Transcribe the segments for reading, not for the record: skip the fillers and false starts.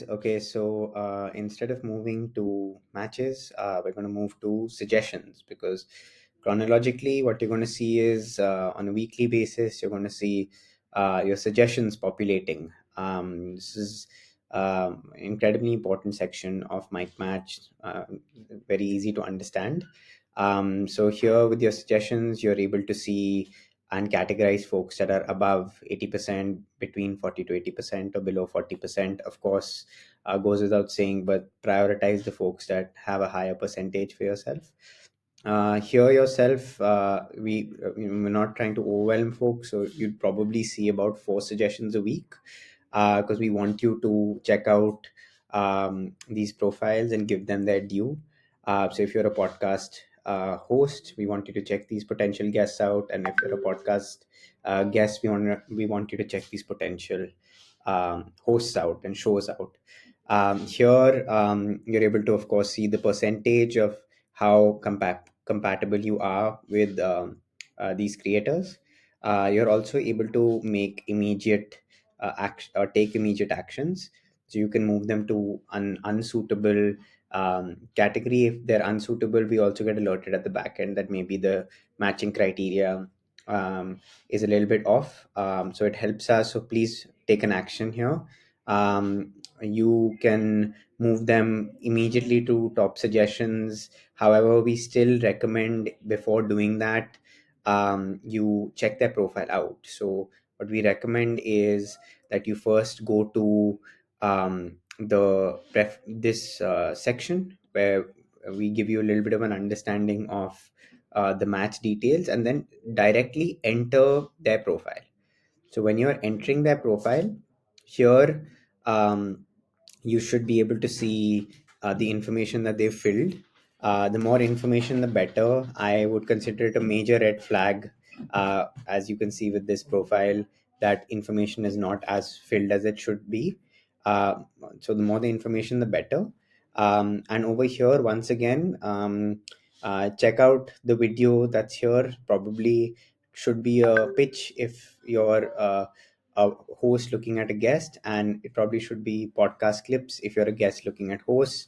Okay, so instead of moving to matches, we're going to move to suggestions because chronologically, what you're going to see is on a weekly basis, you're going to see your suggestions populating. This is incredibly important section of micmatch, very easy to understand. So here with your suggestions, you're able to see and categorize folks that are above 80%, between 40 to 80%, or below 40%. Of course, goes without saying, but prioritize the folks that have a higher percentage for yourself. Here yourself, we're not trying to overwhelm folks, so you'd probably see about 4 suggestions a week because we want you to check out these profiles and give them their due. So if you're a podcast host, we want you to check these potential guests out, and if you're a podcast guest, we want you to check these potential hosts out and shows out. Here, you're able to, of course, see the percentage of how compatible you are with these creators. You're also able to make immediate action or take immediate actions. So you can move them to an unsuitable category. If they're unsuitable, we also get alerted at the back end that maybe the matching criteria is a little bit off. So it helps us. So please take an action here. You can move them immediately to top suggestions. However, we still recommend before doing that, you check their profile out. So what we recommend is that you first go to this section where we give you a little bit of an understanding of the match details, and then directly enter their profile. So when you're entering their profile here, um, you should be able to see the information that they've filled. The more information, the better. I would consider it a major red flag, as you can see with this profile, that information is not as filled as it should be. Uh, so the more the information, the better. And over here, once again, check out the video that's here. Probably should be a pitch if you're a host looking at a guest, and it probably should be podcast clips if you're a guest looking at hosts.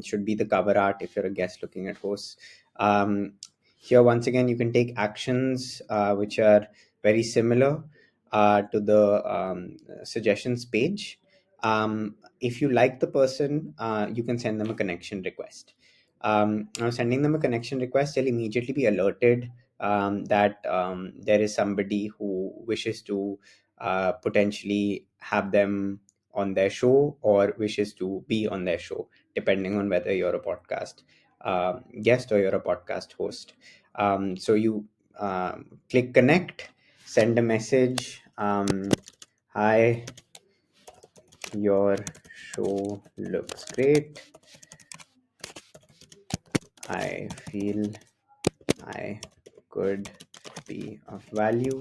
Should be the cover art if you're a guest looking at hosts. Here, once again, you can take actions which are very similar to the suggestions page. If you like the person, you can send them a connection request. Now, sending them a connection request, they'll immediately be alerted that there is somebody who wishes to potentially have them on their show or wishes to be on their show, depending on whether you're a podcast guest or you're a podcast host. So you click connect, send a message. Hi, your show looks great. I feel I could be of value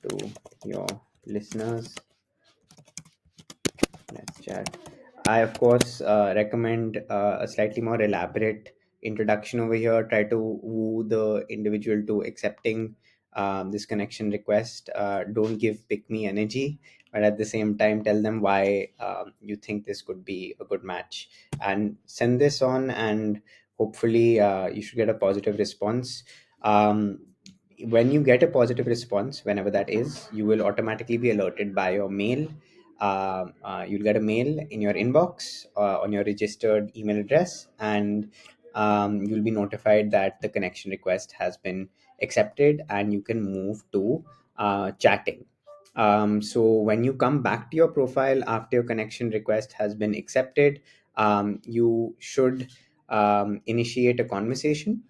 to your listeners. Let's chat. I, of course, recommend a slightly more elaborate introduction over here. Try to woo the individual to accepting this connection request. Don't give pick me energy, but at the same time, tell them why you think this could be a good match, and send this on, and hopefully, you should get a positive response. Um, when you get a positive response, whenever that is, you will automatically be alerted by your mail. You'll get a mail in your inbox on your registered email address, and you'll be notified that the connection request has been accepted, and you can move to chatting. So when you come back to your profile after your connection request has been accepted, you should initiate a conversation.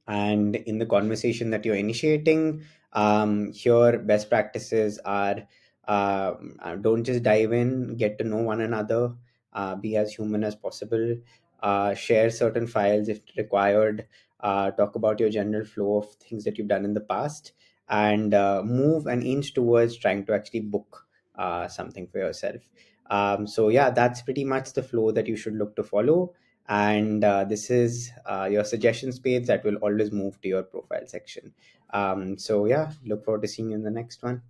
And in the conversation that you're initiating, here best practices are, don't just dive in, get to know one another, be as human as possible, share certain files if required, talk about your general flow of things that you've done in the past, and move an inch towards trying to actually book something for yourself. So yeah, that's pretty much the flow that you should look to follow. And this is your suggestions page that will always move to your profile section. So yeah, look forward to seeing you in the next one.